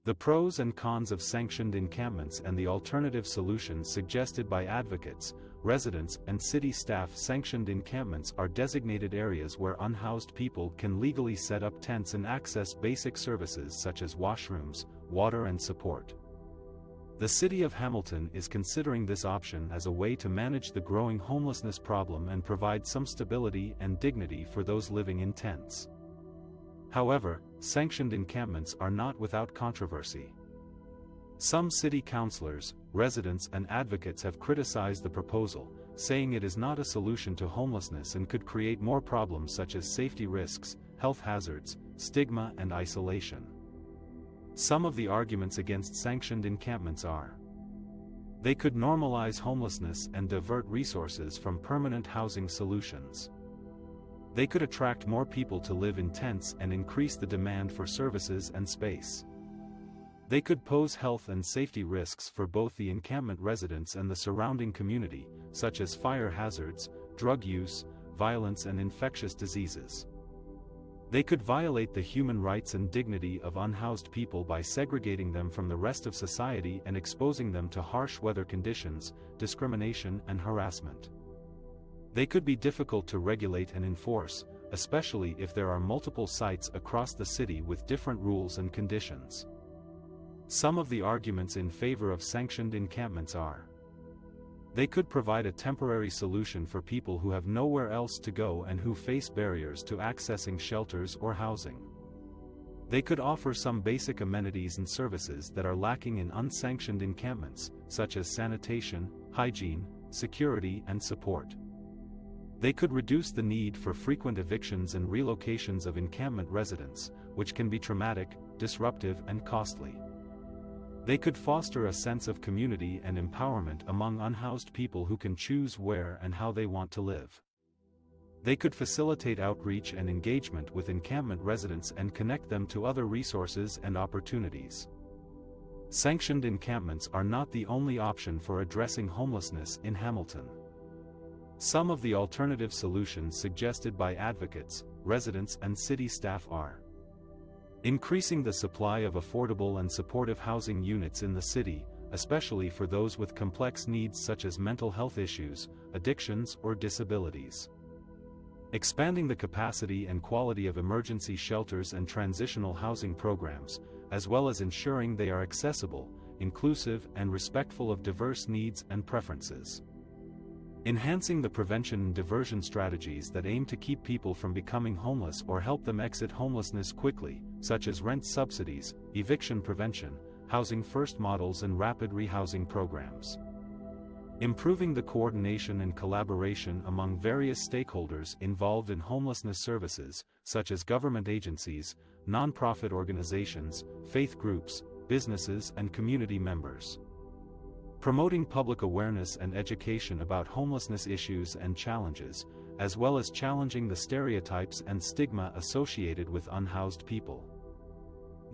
The pros and cons of sanctioned encampments and the alternative solutions suggested by advocates, residents, and city staff. Sanctioned encampments are designated areas where unhoused people can legally set up tents and access basic services such as washrooms, water, and support. The City of Hamilton is considering this option as a way to manage the growing homelessness problem and provide some stability and dignity for those living in tents. However, sanctioned encampments are not without controversy. Some city councilors, residents, and advocates have criticized the proposal, saying it is not a solution to homelessness and could create more problems such as safety risks, health hazards, stigma, and isolation. Some of the arguments against sanctioned encampments are: they could normalize homelessness and divert resources from permanent housing solutions. They could attract more people to live in tents and increase the demand for services and space. They could pose health and safety risks for both the encampment residents and the surrounding community, such as fire hazards, drug use, violence, and infectious diseases. They could violate the human rights and dignity of unhoused people by segregating them from the rest of society and exposing them to harsh weather conditions, discrimination, and harassment. They could be difficult to regulate and enforce, especially if there are multiple sites across the city with different rules and conditions. Some of the arguments in favor of sanctioned encampments are: they could provide a temporary solution for people who have nowhere else to go and who face barriers to accessing shelters or housing. They could offer some basic amenities and services that are lacking in unsanctioned encampments, such as sanitation, hygiene, security, and support. They could reduce the need for frequent evictions and relocations of encampment residents, which can be traumatic, disruptive, and costly. They could foster a sense of community and empowerment among unhoused people who can choose where and how they want to live. They could facilitate outreach and engagement with encampment residents and connect them to other resources and opportunities. Sanctioned encampments are not the only option for addressing homelessness in Hamilton. Some of the alternative solutions suggested by advocates, residents, and city staff are: increasing the supply of affordable and supportive housing units in the city, especially for those with complex needs such as mental health issues, addictions, or disabilities. Expanding the capacity and quality of emergency shelters and transitional housing programs, as well as ensuring they are accessible, inclusive, and respectful of diverse needs and preferences. Enhancing the prevention and diversion strategies that aim to keep people from becoming homeless or help them exit homelessness quickly, such as rent subsidies, eviction prevention, housing first models, and rapid rehousing programs. Improving the coordination and collaboration among various stakeholders involved in homelessness services, such as government agencies, nonprofit organizations, faith groups, businesses, and community members. Promoting public awareness and education about homelessness issues and challenges, as well as challenging the stereotypes and stigma associated with unhoused people.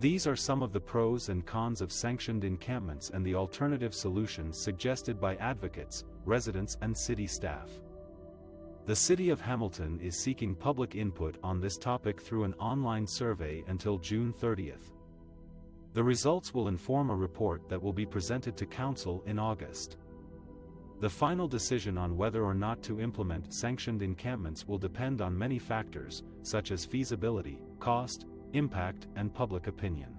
These are some of the pros and cons of sanctioned encampments and the alternative solutions suggested by advocates, residents, and city staff. The City of Hamilton is seeking public input on this topic through an online survey until June 30th. The results will inform a report that will be presented to Council in August. The final decision on whether or not to implement sanctioned encampments will depend on many factors, such as feasibility, cost, impact, and public opinion.